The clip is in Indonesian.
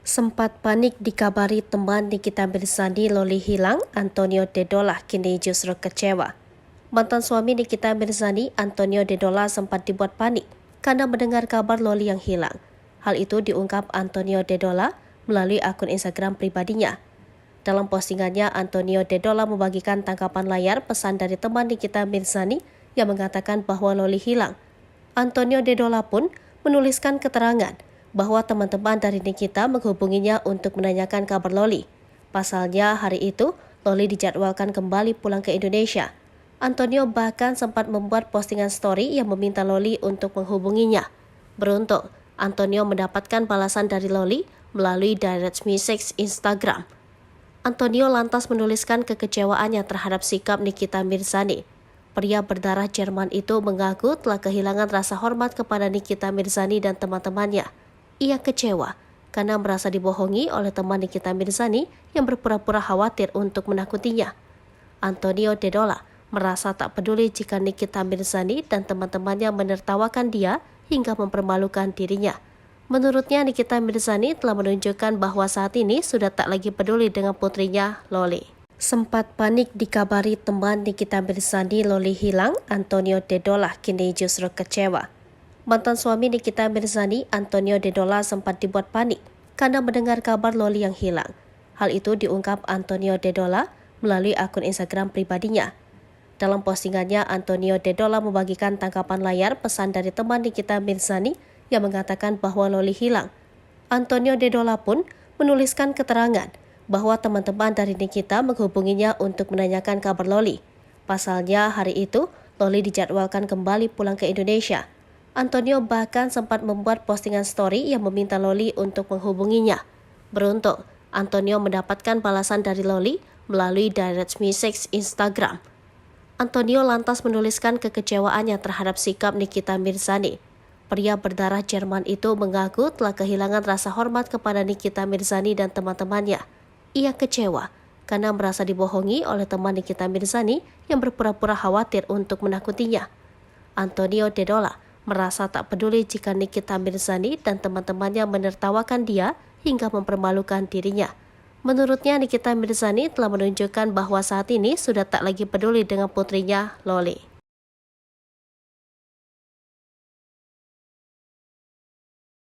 Sempat panik dikabari teman Nikita Mirzani Loli hilang, Antonio Dedola kini justru kecewa. Mantan suami Nikita Mirzani, Antonio Dedola sempat dibuat panik karena mendengar kabar Loli yang hilang. Hal itu diungkap Antonio Dedola melalui akun Instagram pribadinya. Dalam postingannya, Antonio Dedola membagikan tangkapan layar pesan dari teman Nikita Mirzani yang mengatakan bahwa Loli hilang. Antonio Dedola pun menuliskan keterangan bahwa teman-teman dari Nikita menghubunginya untuk menanyakan kabar Loli. Pasalnya hari itu, Loli dijadwalkan kembali pulang ke Indonesia. Antonio bahkan sempat membuat postingan story yang meminta Loli untuk menghubunginya. Beruntung, Antonio mendapatkan balasan dari Loli melalui direct message Instagram. Antonio lantas menuliskan kekecewaannya terhadap sikap Nikita Mirzani. Pria berdarah Jerman itu mengaku telah kehilangan rasa hormat kepada Nikita Mirzani dan teman-temannya. Ia kecewa karena merasa dibohongi oleh teman Nikita Mirzani yang berpura-pura khawatir untuk menakutinya. Antonio Dedola merasa tak peduli jika Nikita Mirzani dan teman-temannya menertawakan dia hingga mempermalukan dirinya. Menurutnya, Nikita Mirzani telah menunjukkan bahwa saat ini sudah tak lagi peduli dengan putrinya, Loli. Sempat panik dikabari teman Nikita Mirzani Loli hilang, Antonio Dedola kini justru kecewa. Mantan suami Nikita Mirzani, Antonio Dedola sempat dibuat panik karena mendengar kabar Loli yang hilang. Hal itu diungkap Antonio Dedola melalui akun Instagram pribadinya. Dalam postingannya, Antonio Dedola membagikan tangkapan layar pesan dari teman Nikita Mirzani yang mengatakan bahwa Loli hilang. Antonio Dedola pun menuliskan keterangan bahwa teman-teman dari Nikita menghubunginya untuk menanyakan kabar Loli. Pasalnya hari itu, Loli dijadwalkan kembali pulang ke Indonesia. Antonio bahkan sempat membuat postingan story yang meminta Loli untuk menghubunginya. Beruntung, Antonio mendapatkan balasan dari Loli melalui direct message Instagram. Antonio lantas menuliskan kekecewaannya terhadap sikap Nikita Mirzani. Pria berdarah Jerman itu mengaku telah kehilangan rasa hormat kepada Nikita Mirzani dan teman-temannya. Ia kecewa karena merasa dibohongi oleh teman Nikita Mirzani yang berpura-pura khawatir untuk menakutinya. Antonio Dedola merasa tak peduli jika Nikita Mirzani dan teman-temannya menertawakan dia hingga mempermalukan dirinya. Menurutnya, Nikita Mirzani telah menunjukkan bahwa saat ini sudah tak lagi peduli dengan putrinya, Loli.